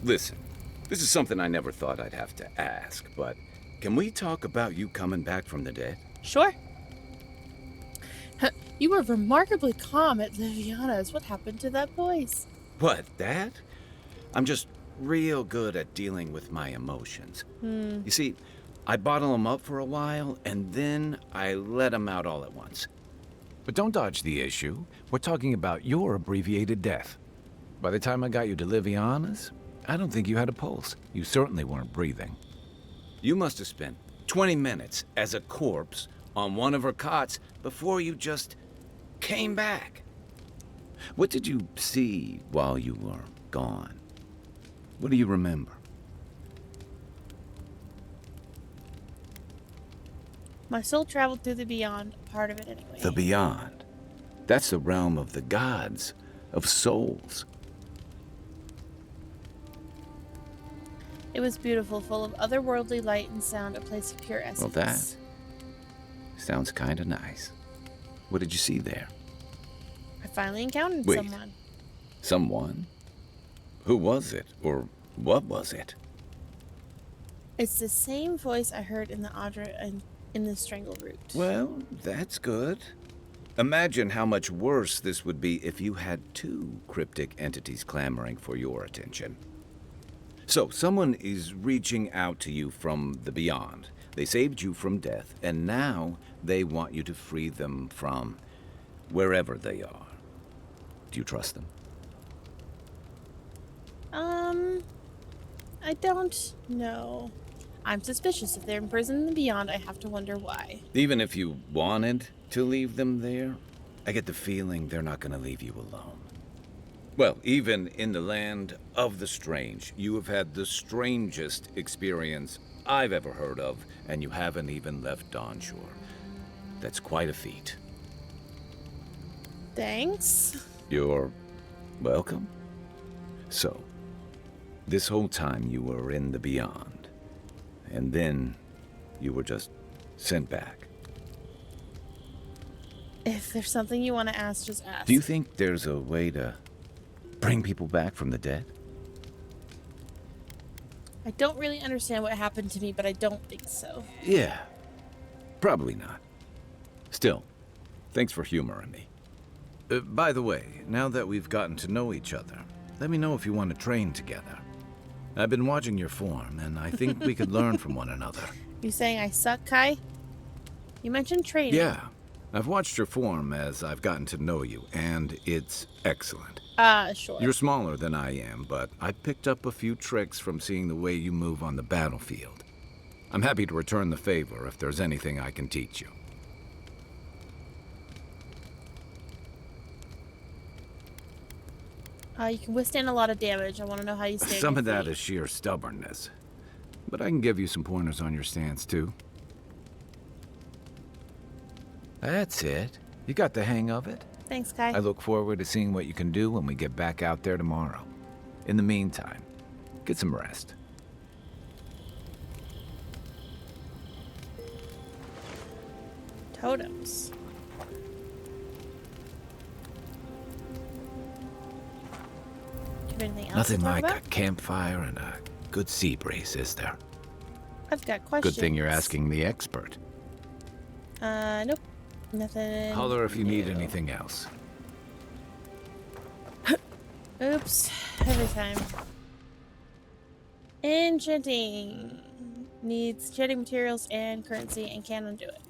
Listen, this is something I never thought I'd have to ask, but can we talk about you coming back from the dead? Sure. You were remarkably calm at Liviana's. What happened to that voice? What, that? I'm just real good at dealing with my emotions. Hmm. You see, I bottle them up for a while, and then I let them out all at once. But don't dodge the issue. We're talking about your abbreviated death. By the time I got you to Liviana's, I don't think you had a pulse. You certainly weren't breathing. You must have spent 20 minutes as a corpse on one of her cots before you just came back. What did you see while you were gone? What do you remember? My soul traveled through the beyond, part of it anyway. The beyond. That's the realm of the gods, of souls. It was beautiful, full of otherworldly light and sound, a place of pure essence. Well, that sounds kind of nice. What did you see there? I finally encountered Wait. someone. Someone? Who was it? Or what was it? It's the same voice I heard in the Audra and in the Strangle Root. Well, that's good. Imagine how much worse this would be if you had two cryptic entities clamoring for your attention. So, someone is reaching out to you from the beyond. They saved you from death, and now they want you to free them from wherever they are. Do you trust them? I don't know. I'm suspicious. If they're imprisoned in the beyond, I have to wonder why. Even if you wanted to leave them there, I get the feeling they're not going to leave you alone. Well, even in the land of the strange, you have had the strangest experience I've ever heard of, and you haven't even left Dawnshore. That's quite a feat. Thanks. You're welcome. So, this whole time you were in the beyond, and then you were just sent back. If there's something you want to ask, just ask. Do you think there's a way to bring people back from the dead? I don't really understand what happened to me, but I don't think so. Yeah, probably not. Still, thanks for humoring me. By the way, now that we've gotten to know each other, let me know if you want to train together. I've been watching your form, and I think we could learn from one another. You saying I suck, Kai? You mentioned training. Yeah, I've watched your form as I've gotten to know you, and it's excellent. Sure. You're smaller than I am, but I picked up a few tricks from seeing the way you move on the battlefield. I'm happy to return the favor if there's anything I can teach you. You can withstand a lot of damage. I want to know how you stay on Some your of that feet. is sheer stubbornness. But I can give you some pointers on your stance, too. That's it. You got the hang of it. Thanks, Kai. I look forward to seeing what you can do when we get back out there tomorrow. In the meantime, get some rest. Totems. Do you have anything else Nothing to talk like about? a campfire and a good sea breeze, is there? I've got questions. Good thing you're asking the expert. Nope. Nothing. Holler if you need new. anything else. Oops. Every time. Enchanting. Needs enchanting materials and currency and can undo it.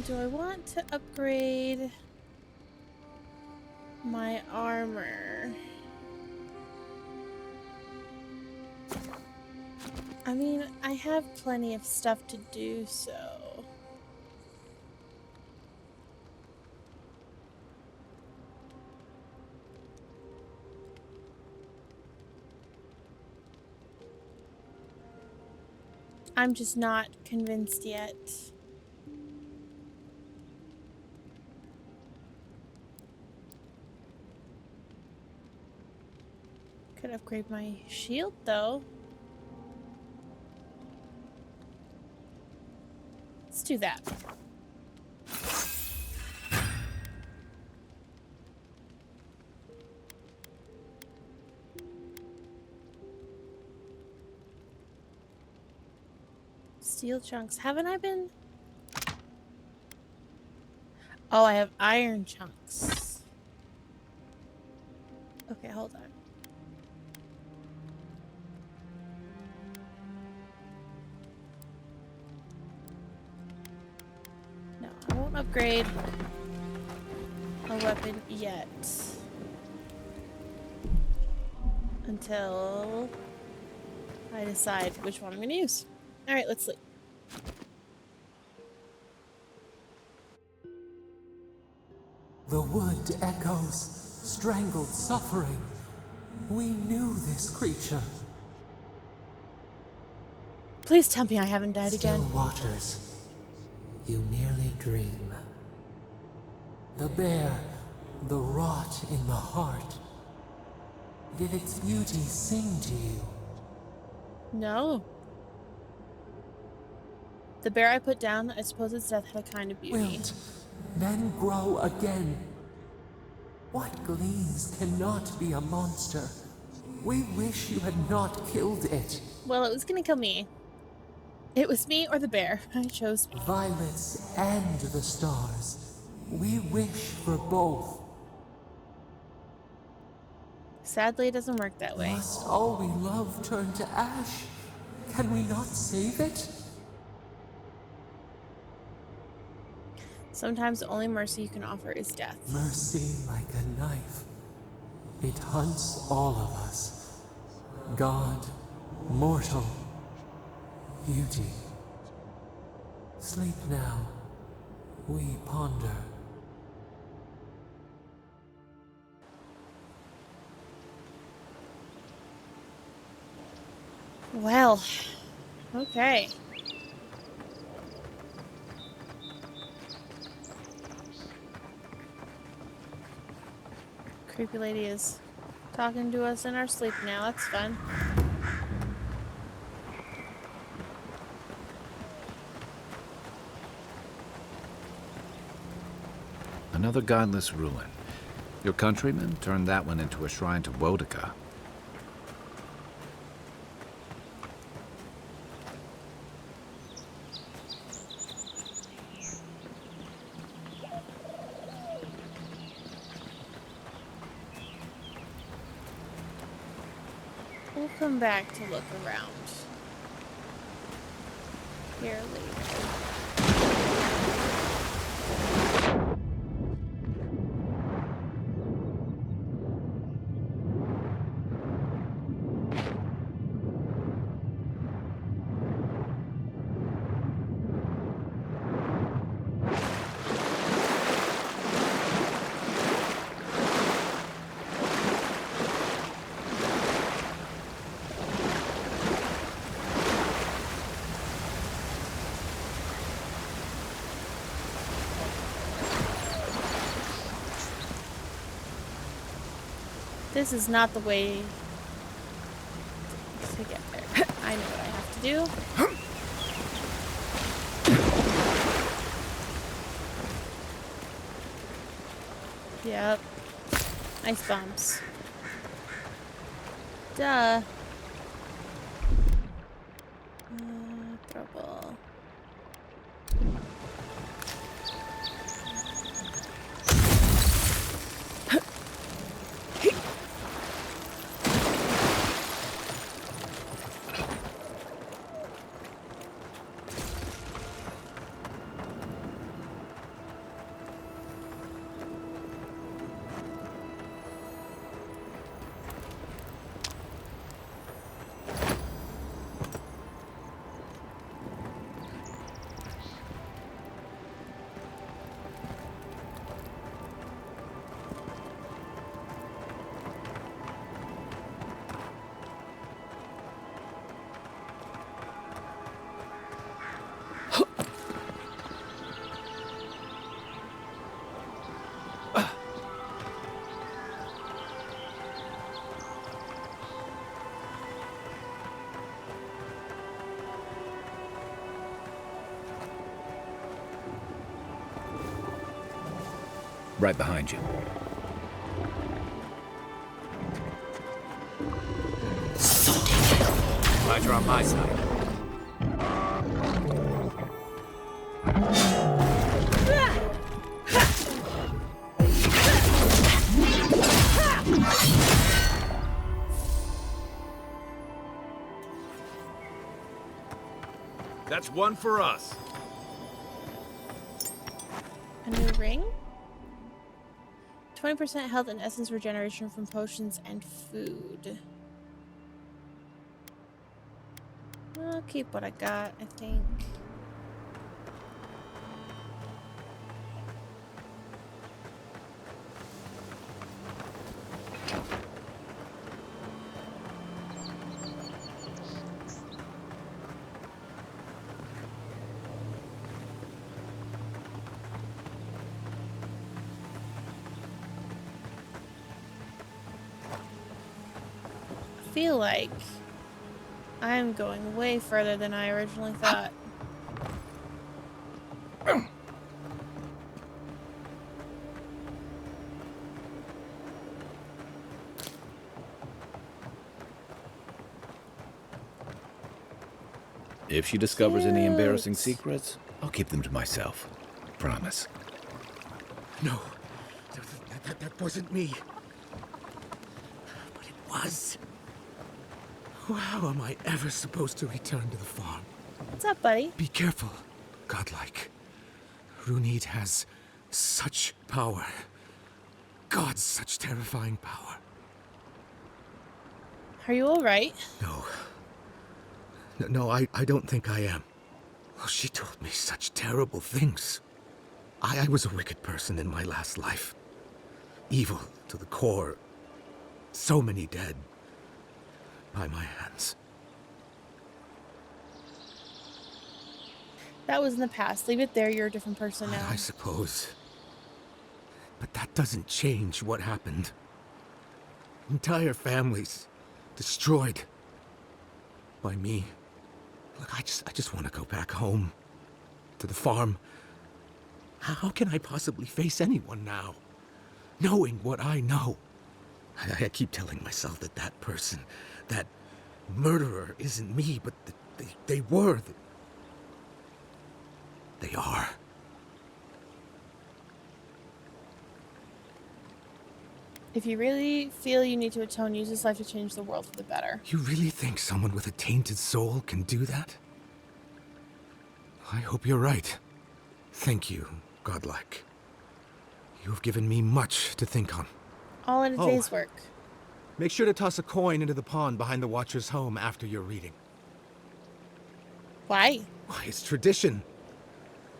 Do I want to upgrade my armor? I mean, I have plenty of stuff to do so. I'm just not convinced yet. Could upgrade my shield though. let's do that. Steel chunks. Haven't I been? Oh, I have iron chunks. Okay, hold on. No, I won't upgrade a weapon yet. Until I decide which one I'm going to use. Alright, let's sleep. The wood echoes, strangled suffering. We knew this creature. Please tell me I haven't died Still again. waters. You merely dream. The bear, the rot in the heart. Did its beauty sing to you? No. The bear I put down, I suppose its death had a kind of beauty. Wilt, then grow again. What gleams cannot be a monster? We wish you had not killed it. Well, it was gonna kill me. It was me or the bear. I chose me. Violets and the stars. We wish for both. Sadly, it doesn't work that way. Must all we love turn to ash? Can we not save it? Sometimes the only mercy you can offer is death. Mercy like a knife. It hunts all of us. God, mortal, beauty. Sleep now. We ponder. Well, okay. Creepy lady is talking to us in our sleep now. That's fun. Another godless ruin. Your countrymen turned that one into a shrine to Wodica. We'll come back to look around here later. This is not the way to get there. I know what I have to do. Yep. Ice bombs. Duh. Trouble. Right behind you. Glad you're on my side. That's one for us. A new ring? 20% health and essence regeneration from potions and food. I'll keep what I got, I think. I feel like I'm going way further than I originally thought. If she discovers any embarrassing Cute. secrets, I'll keep them to myself. Promise. No, that wasn't me. But it was. How am I ever supposed to return to the farm? What's up, buddy? Be careful, godlike. Runid has such power. God, such terrifying power. Are you alright? No, I don't think I am. Oh, she told me such terrible things. I was a wicked person in my last life. Evil to the core. So many dead. By my hands. That was in the past. Leave it there. You're a different person now. I suppose. But that doesn't change what happened. Entire families destroyed by me. Look, I just want to go back home to the farm. How can I possibly face anyone now, knowing what I know? I keep telling myself that person, that murderer isn't me, but they were. They are. If you really feel you need to atone, use this life to change the world for the better. You really think someone with a tainted soul can do that? I hope you're right. Thank you, godlike. You have given me much to think on. All in a Oh. day's work. Make sure to toss a coin into the pond behind the Watcher's home after your reading. Why? Why, it's tradition.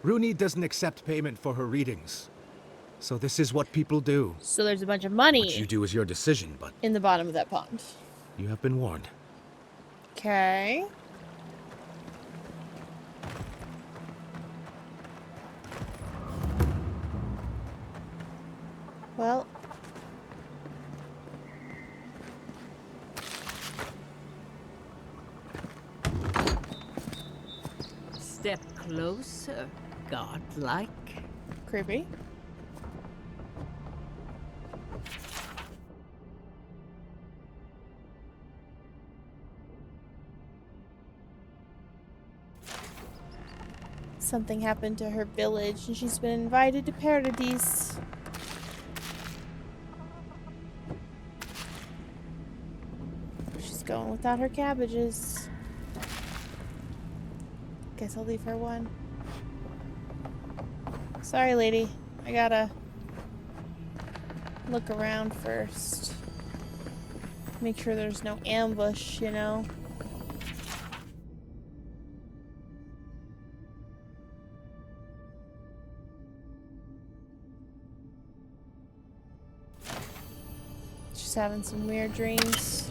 Runid doesn't accept payment for her readings. So this is what people do. So there's a bunch of money What you do is your decision, but in the bottom of that pond. you have been warned. Okay. Well, Step closer, godlike. creepy. Something happened to her village and she's been invited to Paradise. She's going without her cabbages. Guess I'll leave her one. Sorry, lady. I gotta look around first. Make sure there's no ambush, you know? Just having some weird dreams.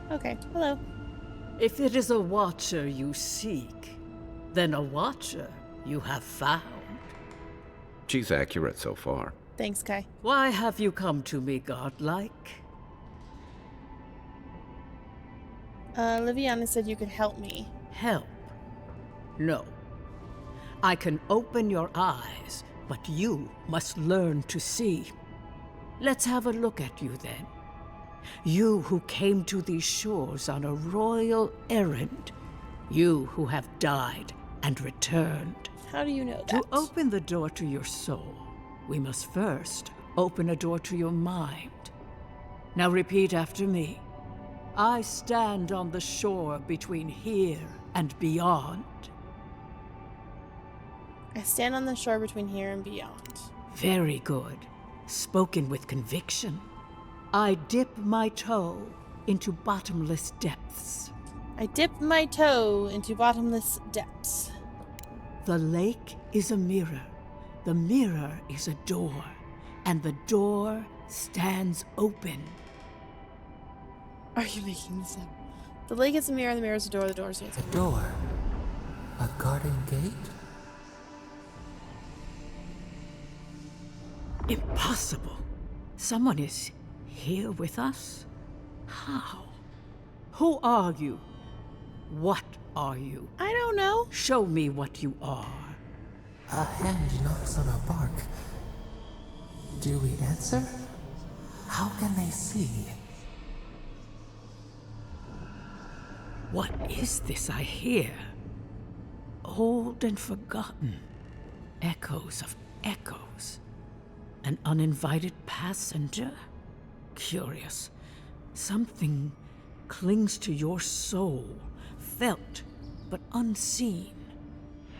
Okay, hello. If it is a watcher you seek, then a watcher you have found. She's accurate so far. Thanks, Kai. Why have you come to me, godlike? Liviana said you could help me. Help? No. I can open your eyes, but you must learn to see. Let's have a look at you then. You who came to these shores on a royal errand. You who have died and returned. How do you know that? To open the door to your soul, we must first open a door to your mind. Now repeat after me. I stand on the shore between here and beyond. I stand on the shore between here and beyond. Very good. Spoken with conviction. I dip my toe into bottomless depths. I dip my toe into bottomless depths. The lake is a mirror. The mirror is a door. And the door stands open. Are you making this up? The lake is a mirror, the mirror is a door, the door is A open. door? A garden gate? Impossible. Someone is here with us? How? Who are you? What are you? I don't know. Show me what you are. A hand knocks on our bark. Do we answer? How can they see? What is this I hear? Old and forgotten. Echoes of echoes. An uninvited passenger? Curious. Something clings to your soul, felt but unseen.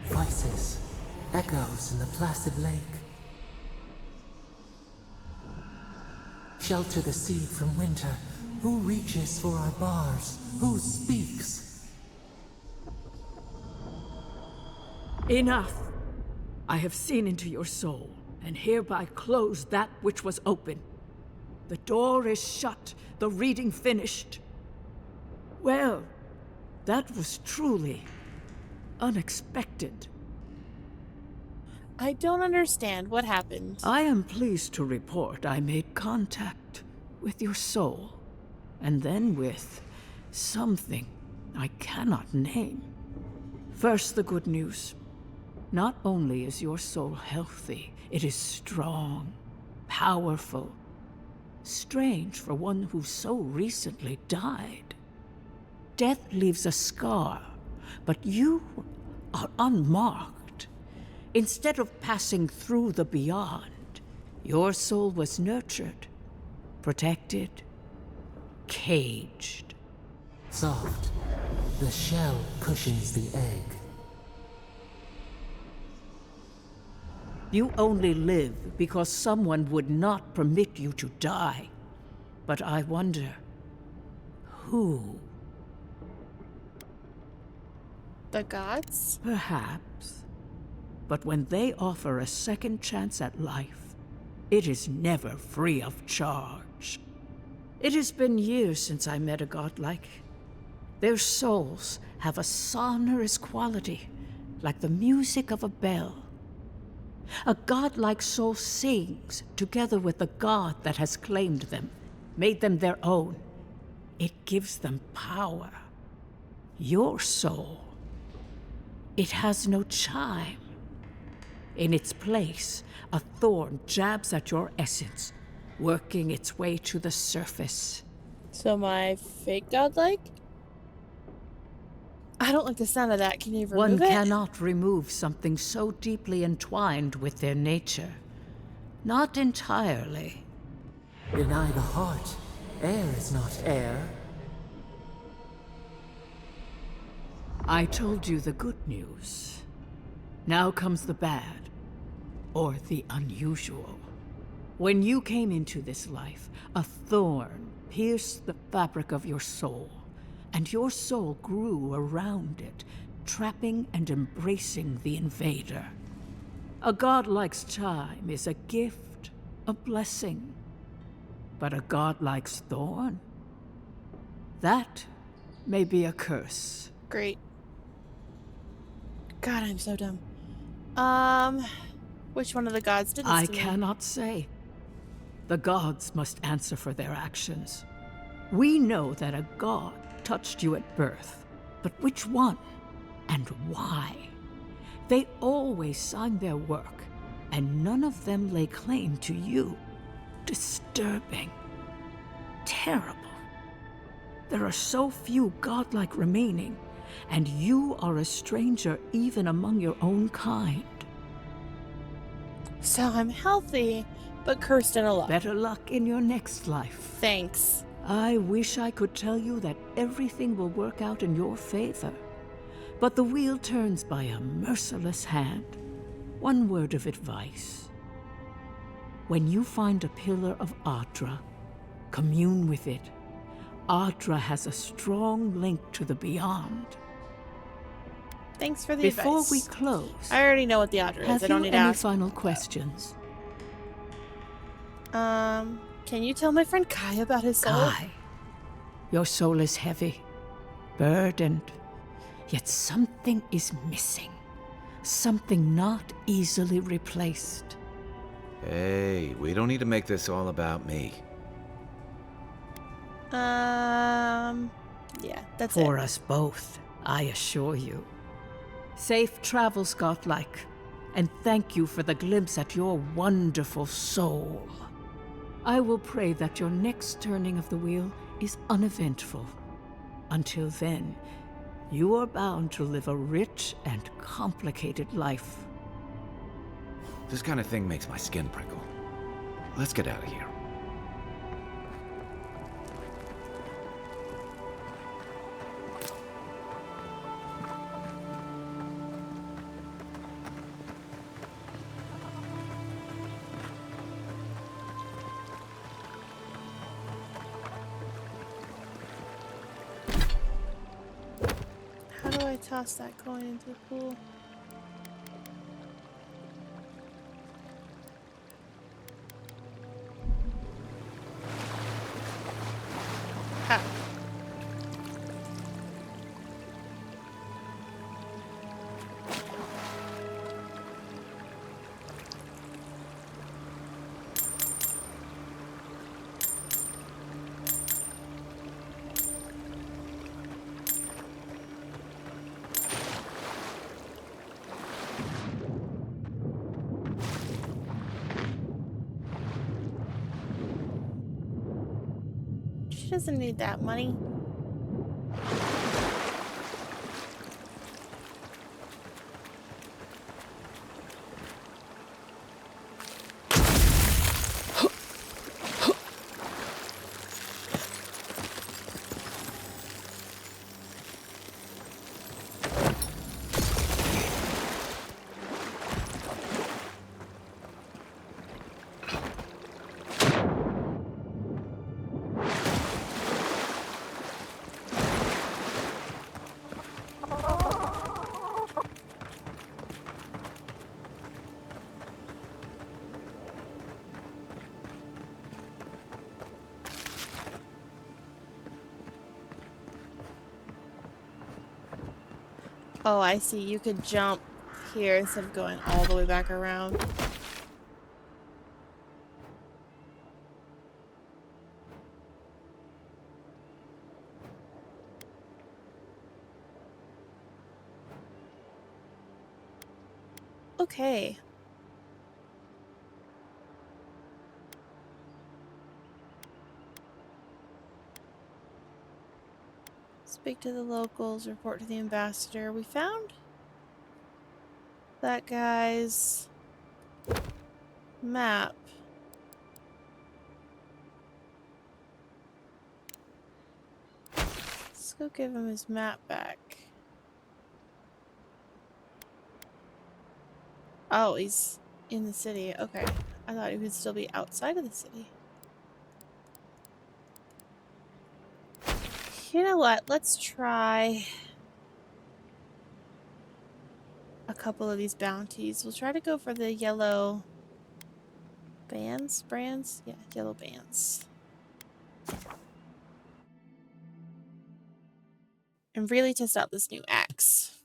Voices, echoes in the placid lake. Shelter the seed from winter. Who reaches for our bars? Who speaks? Enough! I have seen into your soul, and hereby close that which was open. The door is shut, the reading finished. Well, that was truly unexpected. I don't understand what happened. I am pleased to report I made contact with your soul, and then with something I cannot name. First, the good news. Not only is your soul healthy, it is strong, powerful. Strange for one who so recently died. Death leaves a scar, but you are unmarked. Instead of passing through the beyond, your soul was nurtured, protected, caged. Soft. The shell cushions the egg. You only live because someone would not permit you to die. But I wonder, who? The gods? Perhaps. But when they offer a second chance at life, it is never free of charge. It has been years since I met a godlike. Their souls have a sonorous quality, like the music of a bell. A godlike soul sings together with the god that has claimed them, made them their own. It gives them power. Your soul, it has no chime. In its place, a thorn jabs at your essence, working its way to the surface. So my fake godlike? I don't like the sound of that. Can you remove One it? cannot remove something so deeply entwined with their nature. Not entirely. Deny the heart. Air is not air. I told you the good news. Now comes the bad, or the unusual. When you came into this life, a thorn pierced the fabric of your soul, and your soul grew around it, trapping and embracing the invader. A godlike's time is a gift, a blessing. But a godlike's thorn? That may be a curse. Great. God, I'm so dumb. Which one of the gods did this I to me? cannot say. The gods must answer for their actions. We know that a god touched you at birth, but which one and why? They always signed their work, and none of them lay claim to you. Disturbing. Terrible. There are so few godlike remaining, and you are a stranger even among your own kind. So I'm healthy, but cursed in a lot. Better luck in your next life. Thanks. I wish I could tell you that everything will work out in your favor, but the wheel turns by a merciless hand. One word of advice. When you find a pillar of Adra, commune with it. Adra has a strong link to the beyond. Thanks for the Before advice. we close, I already know what the Adra is. have I don't you need to any ask. final questions? Can you tell my friend Kai about his soul? Kai, your soul is heavy, burdened, yet something is missing. Something not easily replaced. Hey, we don't need to make this all about me. Yeah, that's For it. us both, I assure you. Safe travels, godlike, and thank you for the glimpse at your wonderful soul. I will pray that your next turning of the wheel is uneventful. Until then, you are bound to live a rich and complicated life. This kind of thing makes my skin prickle. Let's get out of here. How do I toss that coin into the pool? Ha. She doesn't need that money. Oh, I see. You could jump here instead of going all the way back around. Okay. Speak to the locals, report to the ambassador. We found that guy's map. Let's go give him his map back. Oh, he's in the city. Okay. I thought he would still be outside of the city. You know what? Let's try a couple of these bounties. We'll try to go for the yellow brands? Yeah, yellow bands. And really test out this new axe.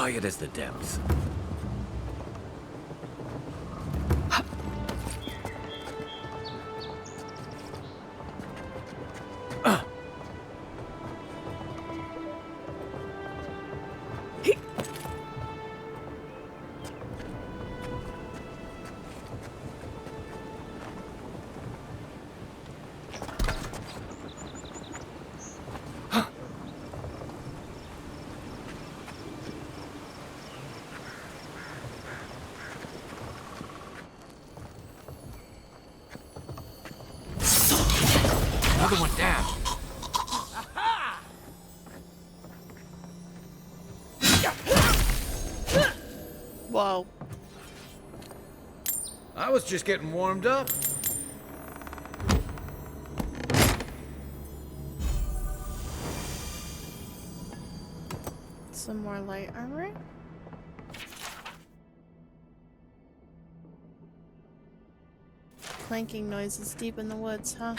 quiet as the depths. Another one down. Whoa. I was just getting warmed up. Some more light armor. Clanking noises deep in the woods, huh?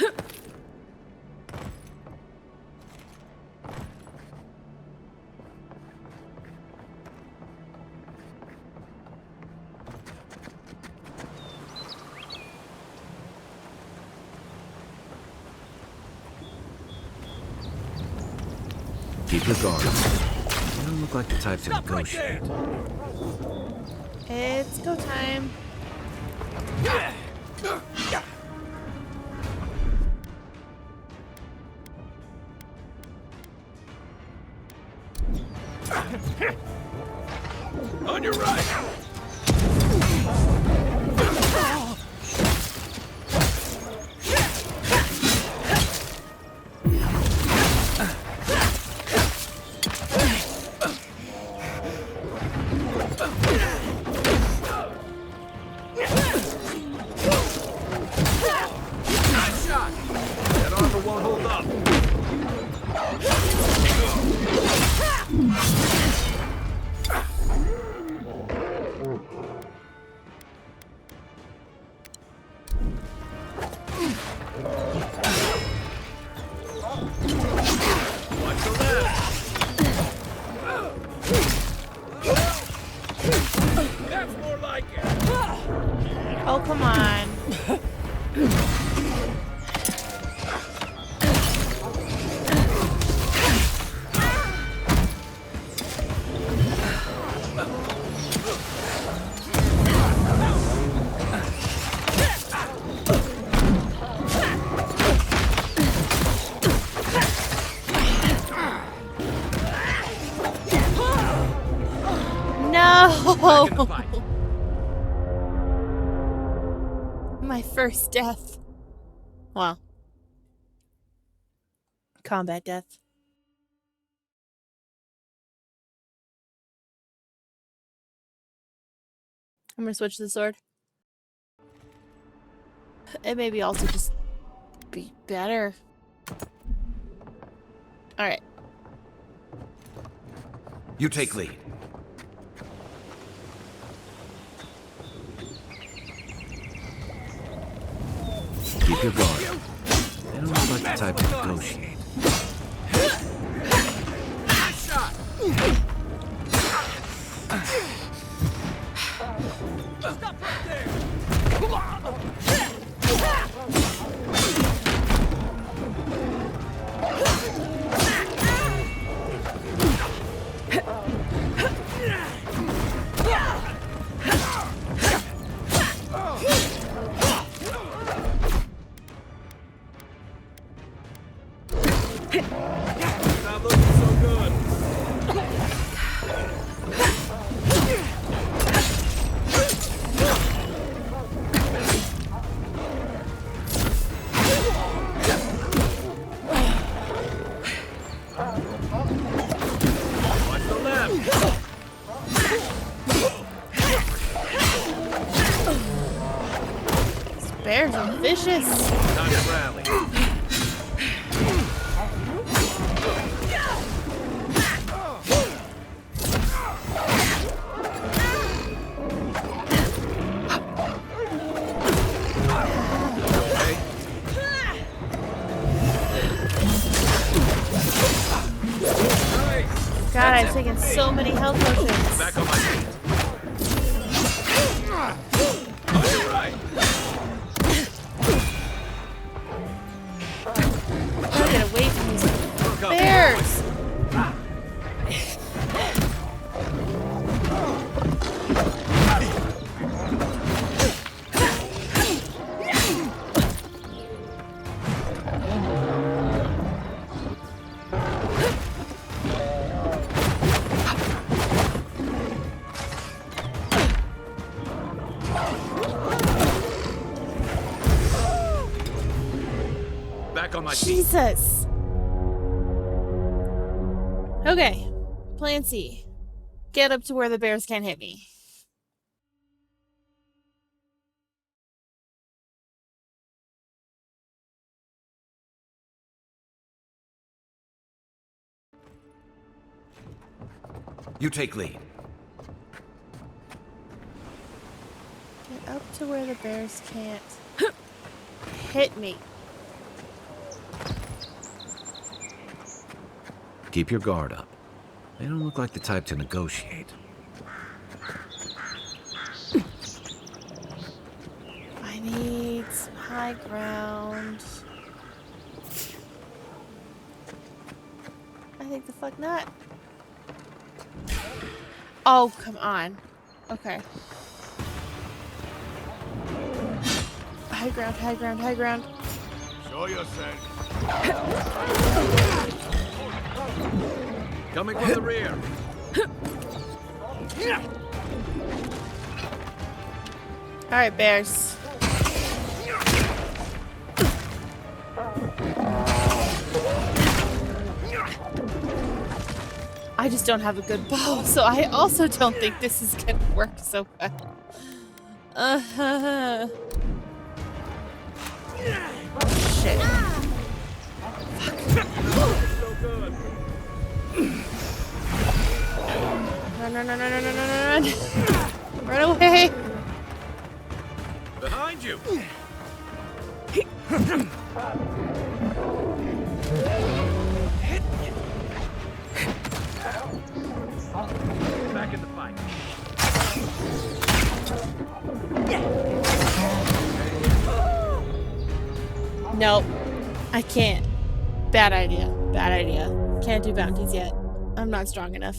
Keep your guard. You don't look like the type to negotiate. It's go time. On your right. Oh, come on. No! My first death. Well, combat death. I'm gonna switch the sword. It maybe also just be better. Alright. You take lead. Keep your guard. They don't look like the type to negotiate. Shot! Stop right there! Not looking so good. Watch the left. These bears are vicious. Time to rally. God, I've taken so many health potions. Back on my feet. On your right. Gotta get away from these bears. Back on my feet. Jesus. Okay. Plan C. Get up to where the bears can't hit me. You take lead. Get up to where the bears can't hit me. Keep your guard up. They don't look like the type to negotiate. I need some high ground. I think the fuck not. Oh, come on. Okay. High ground, high ground, high ground. Show yourself. Coming from the rear. Alright, bears. I just don't have a good bow, so I also don't think this is gonna work so well. Shit. Run, run, run, run, run, run, run, run. Run away. Behind you. Back in the fight. Nope. I can't. Bad idea. Bad idea. Can't do bounties yet. I'm not strong enough.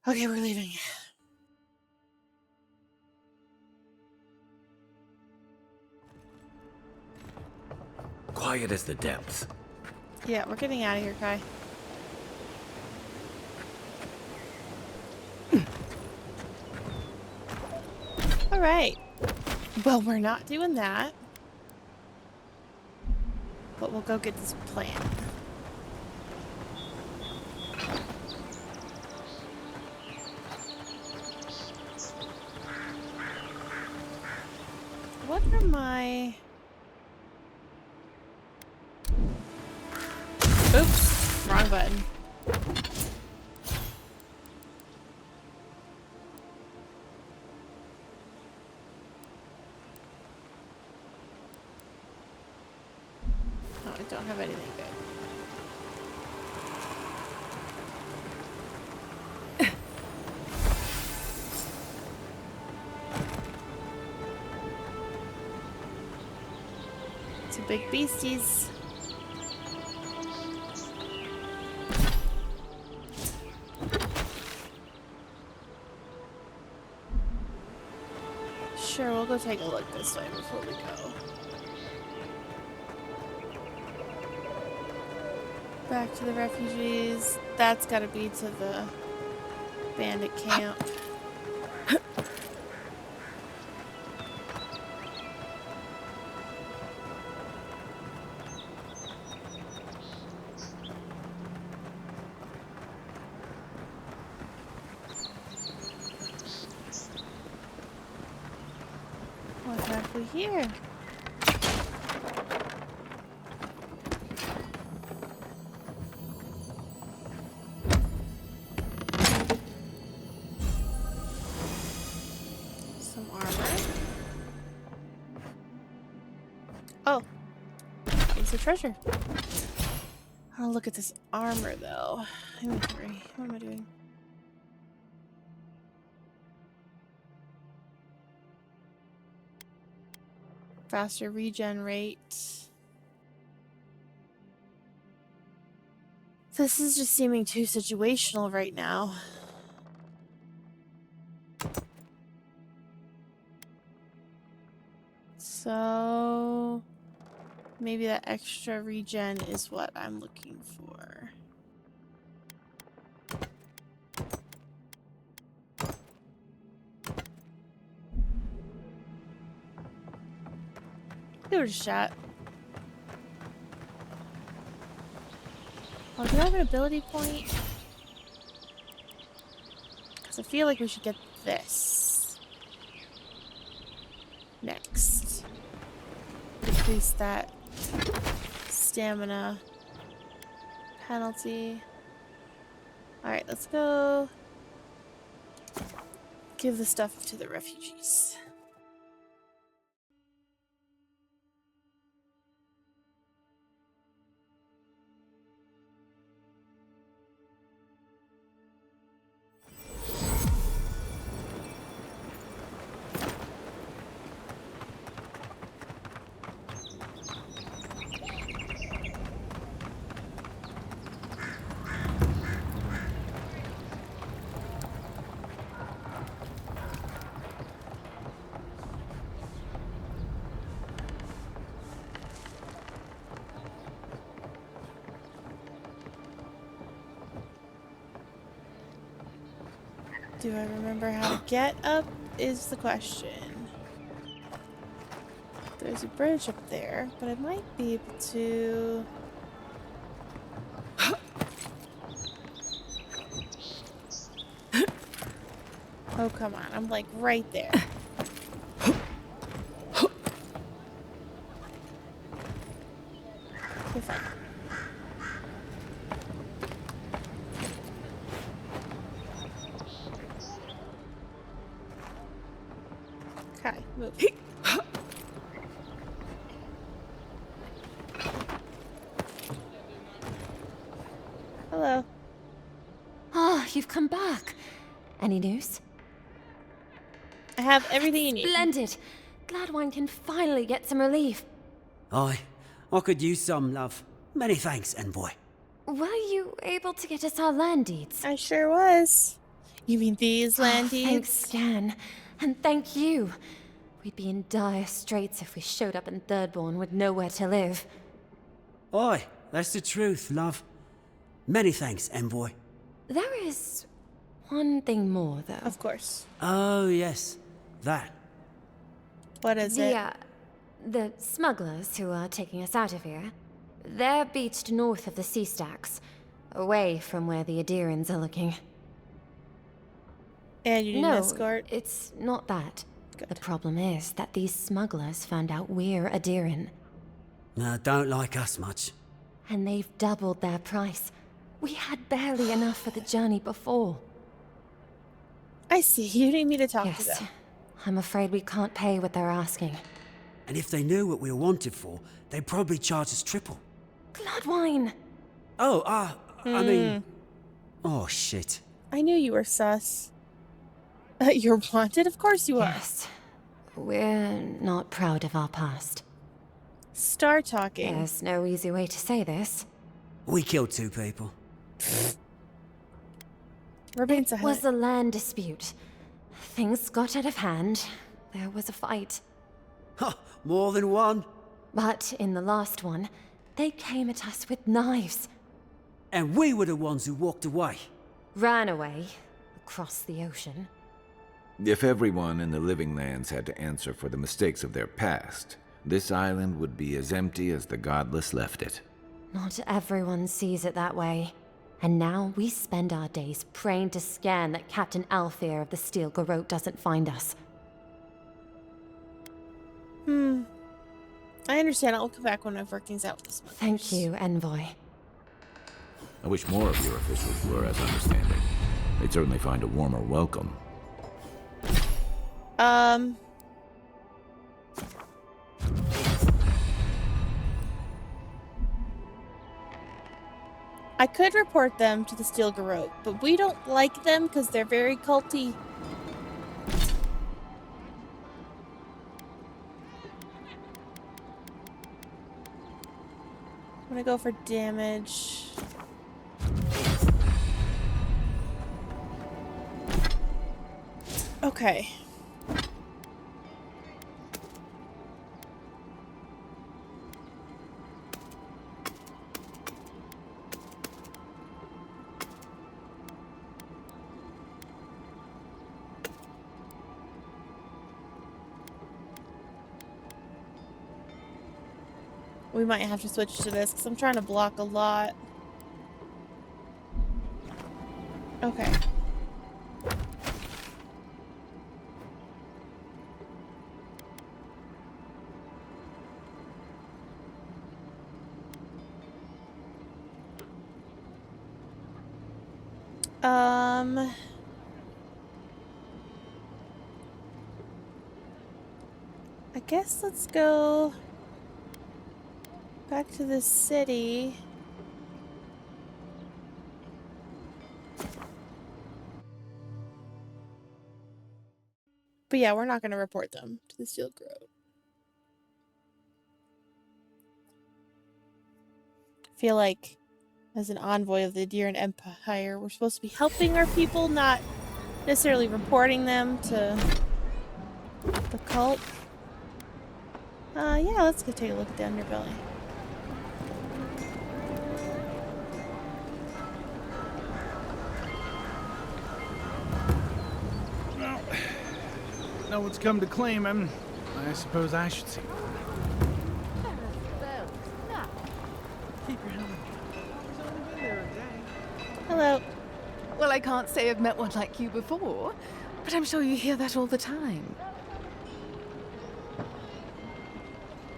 Okay, we're leaving. Quiet as the depths. Yeah, we're getting out of here, Kai. Alright. Well, we're not doing that. But we'll go get this plant. What are my... Oops, wrong button. Oh, I don't have anything good. Two big beasties. Sure, we'll go take a look this way before we go. Back to the refugees. That's gotta be to the bandit camp. What have we here? Oh. It's a treasure. I'll look at this armor though. Inventory. What am I doing? Faster regen rate. This is just seeming too situational right now. So maybe that extra regen is what I'm looking for. Give it a shot. Oh, do I have an ability point? Because I feel like we should get this next. Decrease that stamina penalty. Alright, let's go give the stuff to the refugees. Do I remember how to get up is the question. There's a bridge up there, but I might be able to... Oh, come on. I'm like right there. Okay, fine. Okay, move. Hello. Ah, you've come back. Any news? I have everything you need. Splendid. Gladwine can finally get some relief. I could use some, love. Many thanks, envoy. Were you able to get us our land deeds? I sure was. You mean these land Thanks, deeds? Scan. And thank you. We'd be in dire straits if we showed up in Thirdborn with nowhere to live. Aye, that's the truth, love. Many thanks, envoy. There is one thing more, though. Of course. Oh, yes. That. What is it? The smugglers who are taking us out of here, they're beached north of the sea stacks, away from where the Adirans are looking. And you need an escort? It's not that. Good. The problem is that these smugglers found out we're Adiran, Don't like us much. and they've doubled their price. We had barely enough for the journey before. I see. You need me to talk to Yes, them. I'm afraid we can't pay what they're asking. And if they knew what we were wanted for, they'd probably charge us triple. Gladwine! Oh, I mean... Oh, shit. I knew you were sus. You're wanted? Of course you are. Yes. We're not proud of our past. Start talking. There's no easy way to say this. We killed 2 people. We're being It was a land dispute. Things got out of hand. There was a fight. Ha! More than one. But in the last one, they came at us with knives. And we were the ones who walked away. Ran away. Across the ocean. If everyone in the Living Lands had to answer for the mistakes of their past, this island would be as empty as the Godless left it. Not everyone sees it that way. And now we spend our days praying to Scan that Captain Alfear of the Steel Garrote doesn't find us. I understand. I'll come back when I've worked things out with this one. Thank you, Envoy. I wish more of your officials were as understanding. They'd certainly find a warmer welcome. I could report them to the Steel Garrote, but we don't like them because they're very culty. I'm gonna go for damage. Okay. We might have to switch to this because I'm trying to block a lot. Okay. I guess let's go back to the city. But yeah, we're not going to report them to the Steel Grove. I feel like as an envoy of the Adirran Empire, we're supposed to be helping our people, not necessarily reporting them to the cult. Yeah, let's go take a look at the underbelly. Well, no one's come to claim him. I suppose I should see. Hello. Well, I can't say I've met one like you before, but I'm sure you hear that all the time.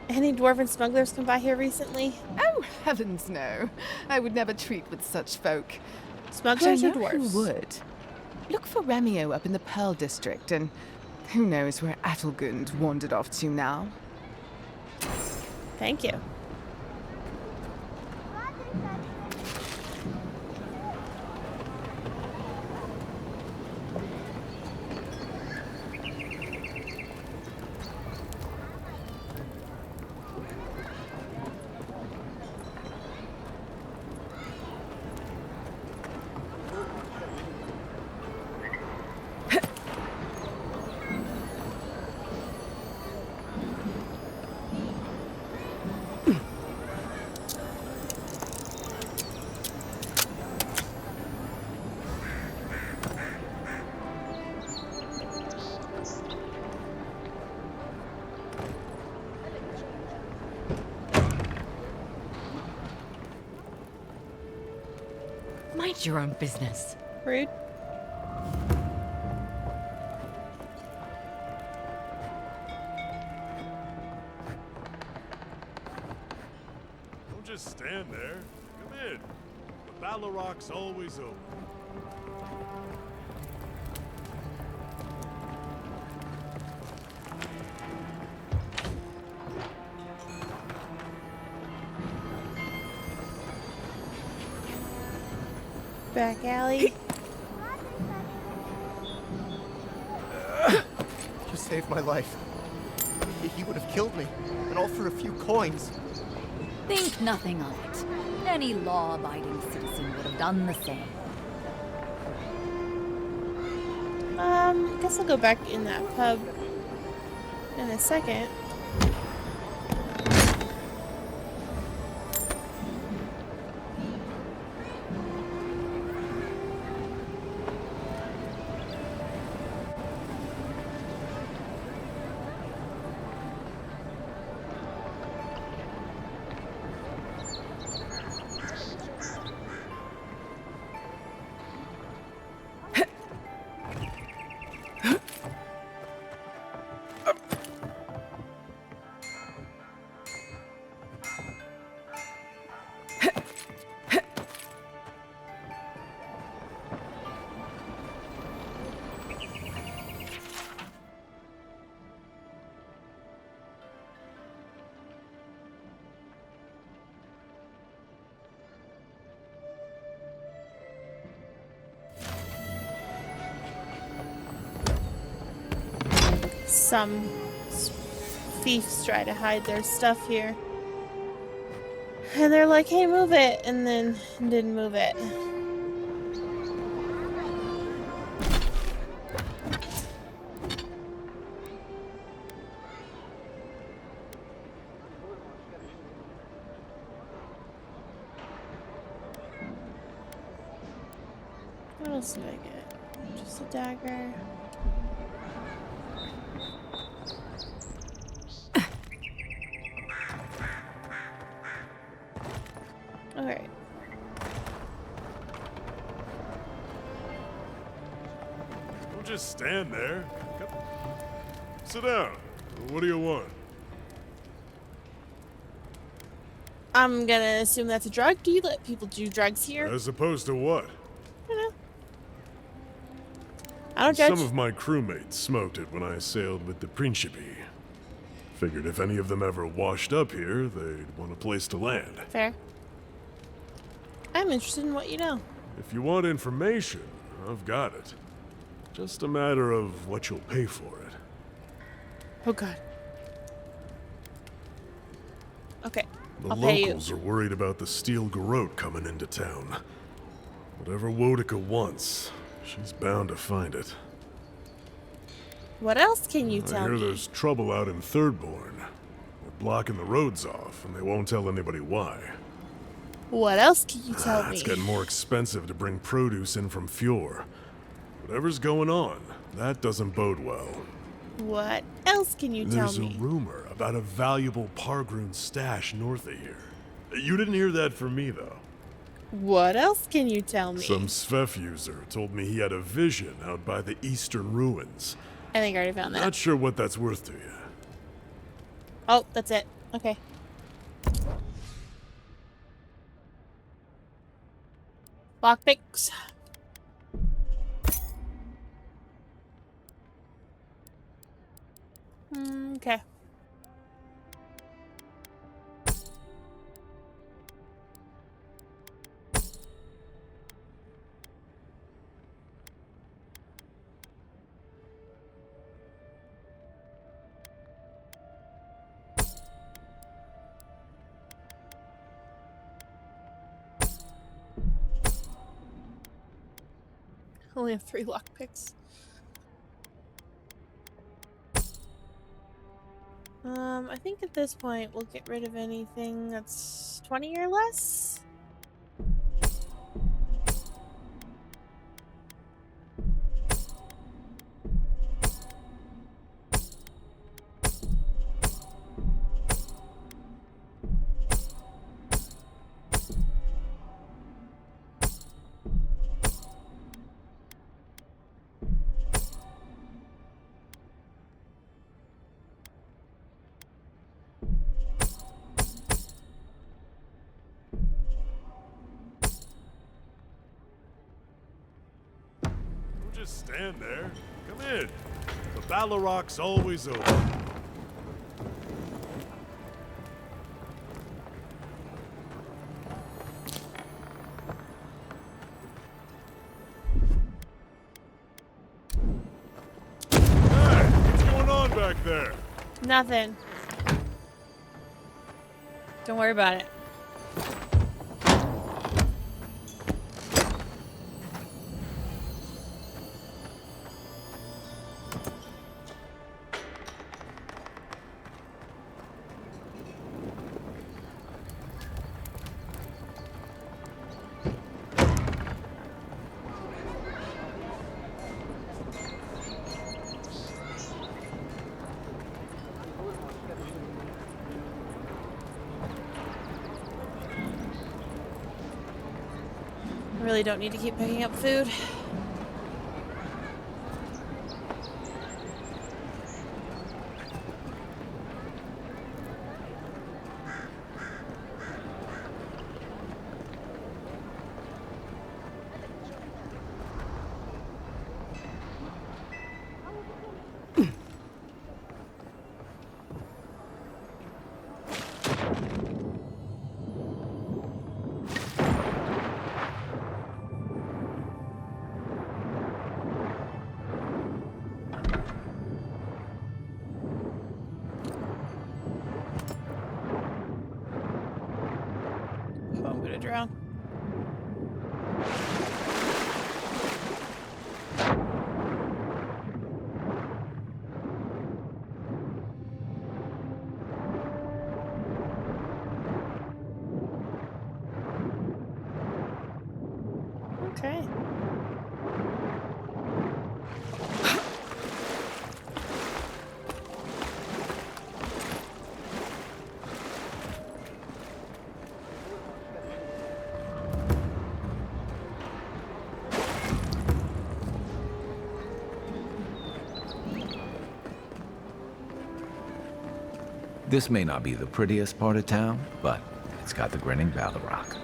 Any dwarven smugglers come by here recently? Oh, heavens no. I would never treat with such folk. Smugglers or But I know dwarves? who would. Look for Remio up in the Pearl District, and who knows where Adelgund wandered off to now. Thank you. Mind your own business. Rude. Don't just stand there. Come in. The Battle Rock's always open. Back alley. You saved my life. He would have killed me, and all for a few coins. Think nothing of it. Any law-abiding citizen would have done the same. I guess I'll go back in that pub in a second. some thieves try to hide their stuff here. And they're like, hey, move it, and then didn't move it. What else did I get? Just a dagger. Alright. Don't just stand there. Sit down. What do you want? I'm gonna assume that's a drug. Do you let people do drugs here? As opposed to what? I don't judge. Some of my crewmates smoked it when I sailed with the Principe. Figured if any of them ever washed up here, they'd want a place to land. Fair. I'm interested in what you know. If you want information, I've got it. Just a matter of what you'll pay for it. Oh god. Okay, The I'll pay you. locals are worried about the steel garrote coming into town. Whatever Wodica wants, she's bound to find it. What else can you I tell hear me? there's trouble out in Thirdborn. They're blocking the roads off, and they won't tell anybody why. What else can you tell me? It's getting more expensive to bring produce in from Fjord. Whatever's going on, that doesn't bode well. What else can you tell There's me? a rumor about a valuable Pargroon stash north of here. You didn't hear that from me, though. What else can you tell me? Some Svef user told me he had a vision out by the eastern ruins. I think I already found that. Not sure what that's worth to you. Oh, that's it. Okay. Lockpicks. Okay. Only have 3 lockpicks. I think at this point we'll get rid of anything that's 20 or less. Just stand there. Come in. The Baloroc's always open. Hey, what's going on back there? Nothing. Don't worry about it. I really don't need to keep picking up food. wrong. Okay. This may not be the prettiest part of town, but it's got the grinning Battle Rock.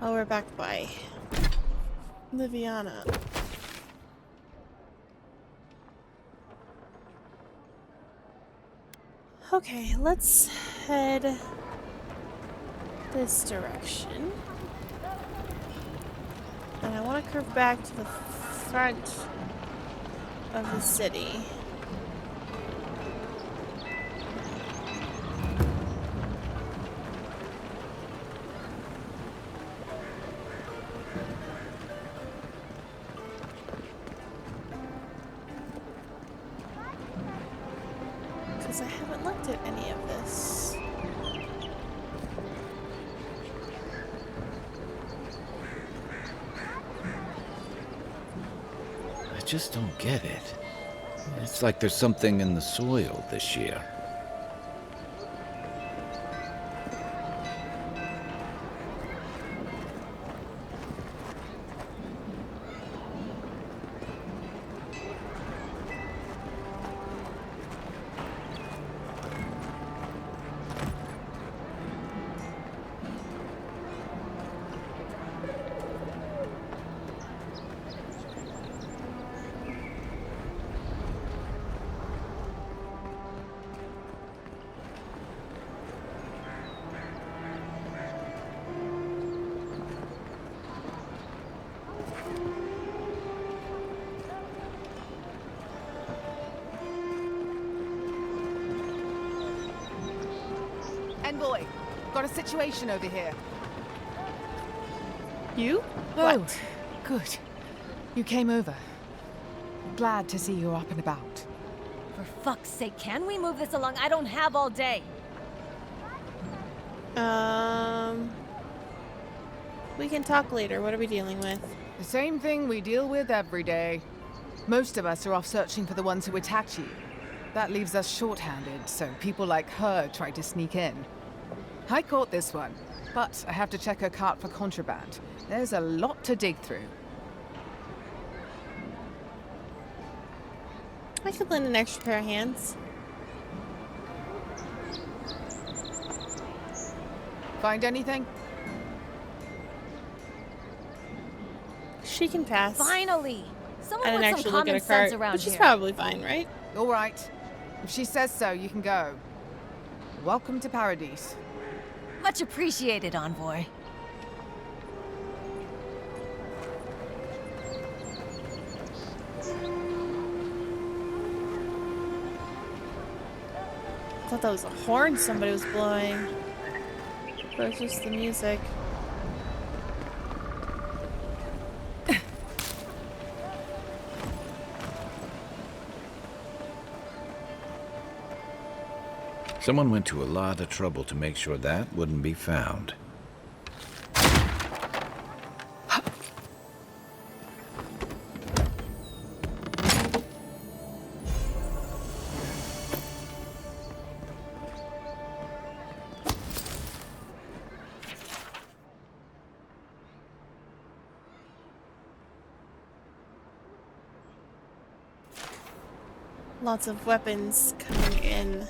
Oh, we're back by Liviana. Okay, let's head this direction. And I want to curve back to the front of the city. Because I haven't looked at any of this. I just don't get it. It's like there's something in the soil this year. Envoy, got a situation over here. You? Oh, What? good. You came over. Glad to see you're up and about. For fuck's sake, can we move this along? I don't have all day. We can talk later. What are we dealing with? The same thing we deal with every day. Most of us are off searching for the ones who attacked you. That leaves us short-handed, so people like her try to sneak in. I caught this one, but I have to check her cart for contraband. There's a lot to dig through. I could lend an extra pair of hands. Find anything? She can pass. Finally! Someone I didn't with actually some look at common a sense cart, around which is here. probably fine, right? All right. If she says so, you can go. Welcome to Paradise. Much appreciated, Envoy. I thought that was a horn somebody was blowing. But it's just the music. Someone went to a lot of trouble to make sure that wouldn't be found. Lots of weapons coming in.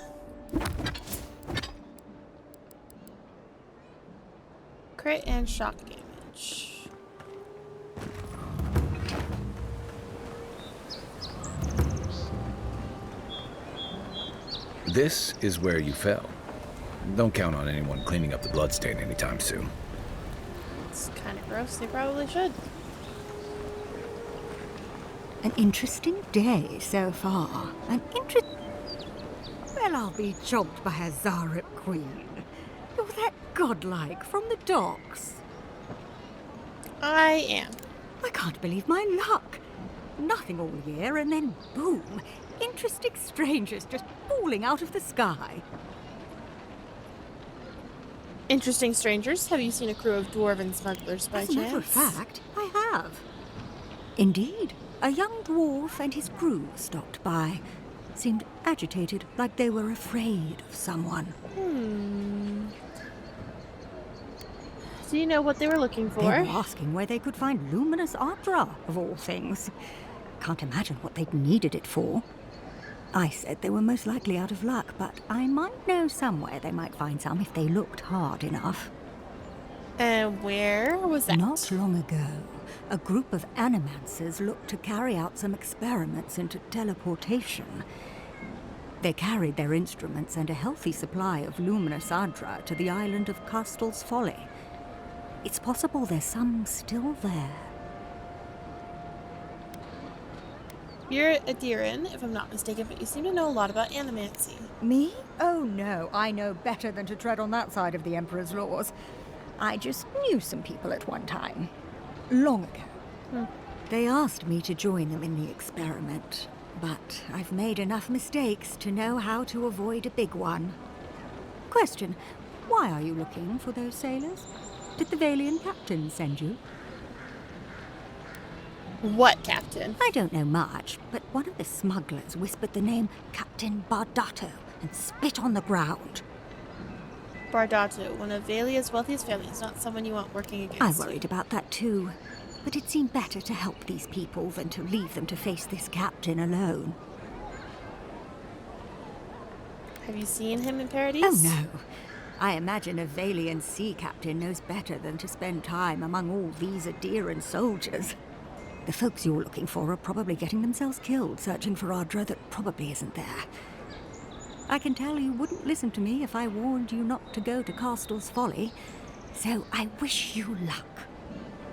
Crit and shock damage. This is where you fell. Don't count on anyone cleaning up the bloodstain anytime soon. It's kind of gross. They probably should. An interesting day so far. Well, I'll be chopped by a Zarep queen. You're that godlike from the docks. I am. I can't believe my luck. Nothing all year, and then boom, interesting strangers just falling out of the sky. Interesting strangers. Have you seen a crew of dwarven smugglers by As chance? a matter of fact, I have. Indeed, a young dwarf and his crew stopped by. Seemed agitated, like they were afraid of someone. Do you know what they were looking for? They were asking where they could find luminous Ardra, of all things. Can't imagine what they'd needed it for. I said they were most likely out of luck, but I might know somewhere they might find some if they looked hard enough. And where was that? Not long ago, a group of animancers looked to carry out some experiments into teleportation. They carried their instruments and a healthy supply of luminous Ardra to the island of Castel's Folly. It's possible there's some still there. You're a Diran, if I'm not mistaken, but you seem to know a lot about animancy. Me? Oh no, I know better than to tread on that side of the Emperor's laws. I just knew some people at one time. Long ago. They asked me to join them in the experiment, but I've made enough mistakes to know how to avoid a big one. Question, why are you looking for those sailors? Did the Valian captain send you? What captain? I don't know much, but one of the smugglers whispered the name Captain Bardato and spit on the ground. Bardato, one of Valia's wealthiest families, not someone you want working against I you. worried about that too, but it seemed better to help these people than to leave them to face this captain alone. Have you seen him in Paradise? Oh no. I imagine a Valian sea captain knows better than to spend time among all these Adiran soldiers. The folks you're looking for are probably getting themselves killed searching for Ardra that probably isn't there. I can tell you wouldn't listen to me if I warned you not to go to Castel's Folly, so I wish you luck.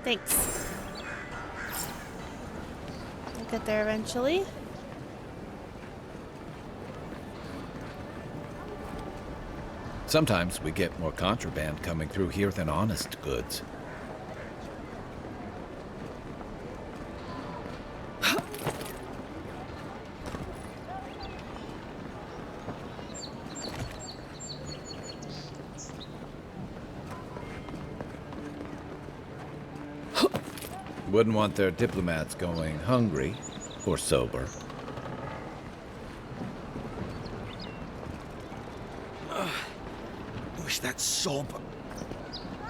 Thanks. I'll get there eventually. Sometimes we get more contraband coming through here than honest goods. Wouldn't want their diplomats going hungry or sober. Wish that sob.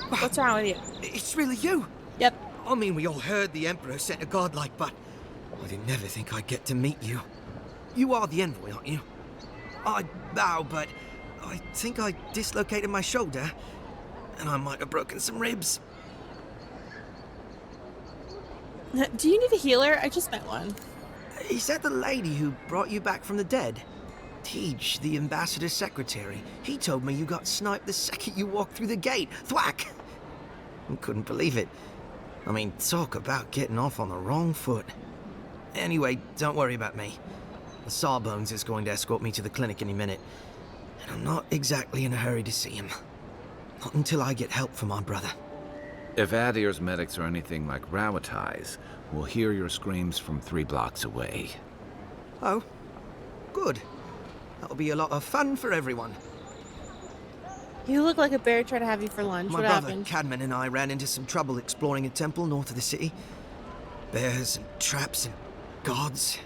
What's wrong with you? It's really you. Yep. I mean, we all heard the Emperor sent a godlike, but I didn't never think I'd get to meet you. You are the envoy, aren't you? I bow, but I think I dislocated my shoulder, and I might have broken some ribs. Do you need a healer? I just met one. Is that the lady who brought you back from the dead? Tej, the ambassador's secretary. He told me you got sniped the second you walked through the gate. Thwack! I couldn't believe it. I mean, talk about getting off on the wrong foot. Anyway, don't worry about me. The Sawbones is going to escort me to the clinic any minute. And I'm not exactly in a hurry to see him. Not until I get help from my brother. If Adir's medics are anything like Rawatai's, we'll hear your screams from 3 blocks away. Oh, good. That'll be a lot of fun for everyone. You look like a bear trying to have you for lunch. My What brother, happened? Cadman, and I ran into some trouble exploring a temple north of the city. Bears and traps and guards.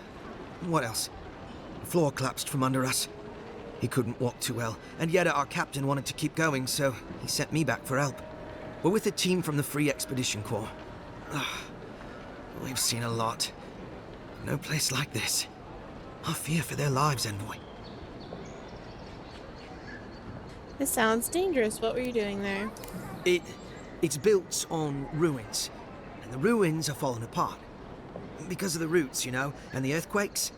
What else? The floor collapsed from under us. He couldn't walk too well, and yet our captain wanted to keep going, so he sent me back for help. We're with a team from the Free Expedition Corps. We've seen a lot. No place like this. I fear for their lives, Envoy. This sounds dangerous. What were you doing there? It's built on ruins, and the ruins are falling apart. Because of the roots, you know, and the earthquakes.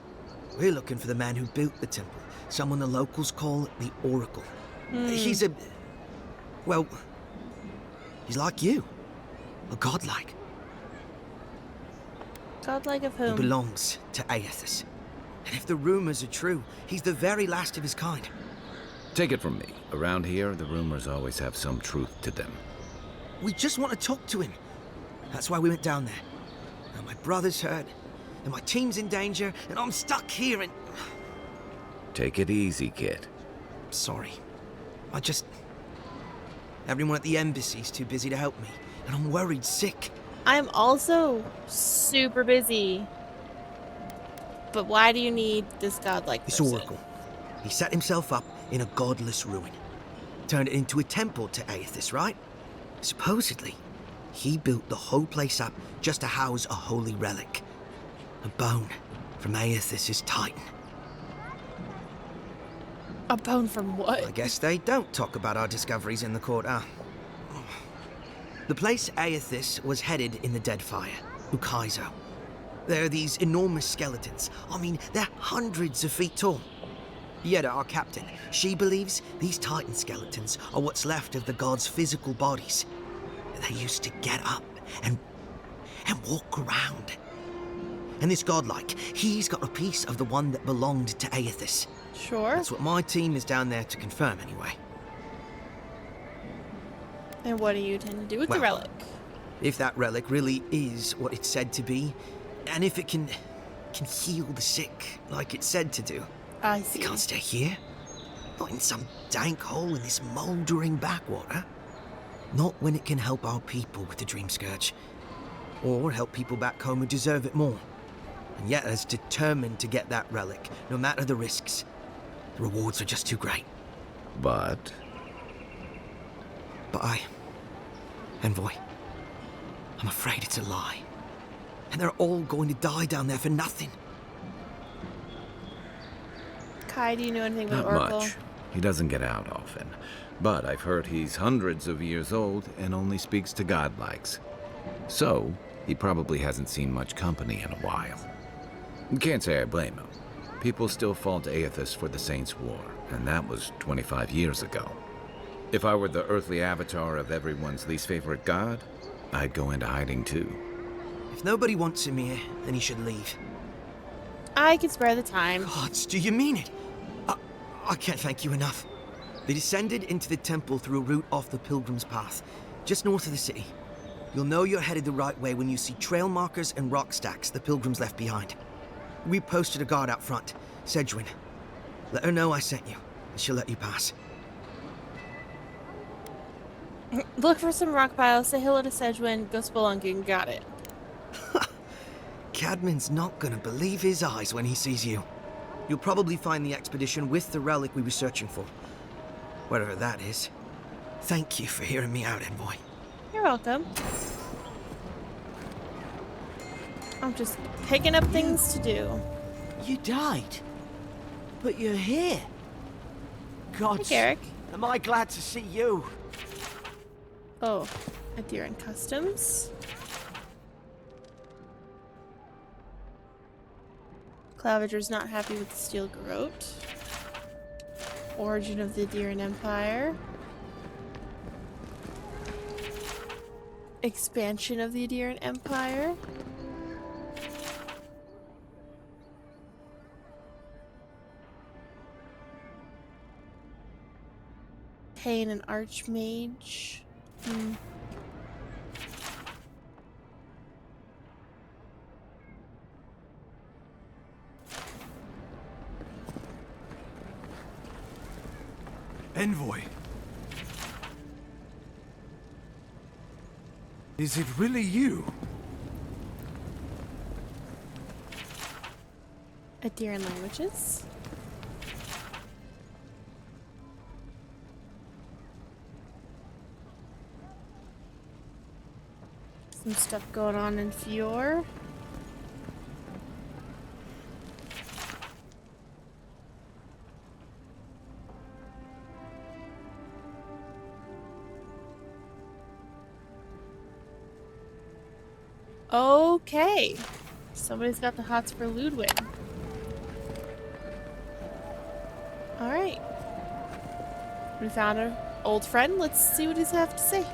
We're looking for the man who built the temple, someone the locals call the Oracle. He's a... well, he's like you. A godlike. Godlike of He whom? belongs to Aethys. And if the rumors are true, he's the very last of his kind. Take it from me. Around here, the rumors always have some truth to them. We just want to talk to him. That's why we went down there. Now my brother's hurt, and my team's in danger, and I'm stuck here and... Take it easy, kid. Sorry. Everyone at the embassy's too busy to help me, and I'm worried sick. I'm also super busy. But why do you need this godlike This person? oracle. He set himself up in a godless ruin. Turned it into a temple to Aethys, right? Supposedly, he built the whole place up just to house a holy relic. A bone from Aethys' titan. A bone from what? I guess they don't talk about our discoveries in the court, huh? The place Aethys was headed in the Deadfire, Ukaizo. There are these enormous skeletons. I mean, they're hundreds of feet tall. Yeda, our captain, she believes these titan skeletons are what's left of the gods' physical bodies. They used to get up and walk around. And this godlike, he's got a piece of the one that belonged to Aethys. Sure. That's what my team is down there to confirm, anyway. And what do you intend to do with the relic? If that relic really is what it's said to be, and if it can heal the sick like it's said to do, I see. It can't stay here. Not in some dank hole in this mouldering backwater. Not when it can help our people with the Dream Scourge. Or help people back home who deserve it more. And yet is determined to get that relic, no matter the risks. The rewards are just too great. But Envoy, I'm afraid it's a lie. And they're all going to die down there for nothing. Kai, do you know anything about not Oracle? much. He doesn't get out often. But I've heard he's hundreds of years old and only speaks to godlikes. So, he probably hasn't seen much company in a while. Can't say I blame him. People still fault Aethys for the Saints' War, and that was 25 years ago. If I were the earthly avatar of everyone's least favorite god, I'd go into hiding too. If nobody wants him here, then he should leave. I could spare the time. Gods, do you mean it? I can't thank you enough. They descended into the temple through a route off the Pilgrim's Path, just north of the city. You'll know you're headed the right way when you see trail markers and rock stacks the Pilgrims left behind. We posted a guard out front, Sedgwin. Let her know I sent you, and she'll let you pass. Look for some rock piles, say hello to Sedgwin, go spelunking, got it. Cadman's not gonna believe his eyes when he sees you. You'll probably find the expedition with the relic we were searching for. Whatever that is. Thank you for hearing me out, Envoy. You're welcome. I'm just picking up things to do. You died? But you're here. God, Hey, Garrick. am I glad to see you. Oh, Adira Customs. Claviger's not happy with the Steel Garrote. Origin of the Adiran Empire. Expansion of the Adiran Empire. Pain and Archmage. Envoy. Is it really you? Adiran languages. Some stuff going on in Fior. Okay. Somebody's got the hots for Ludwig. Alright. We found our old friend. Let's see what he's have to say.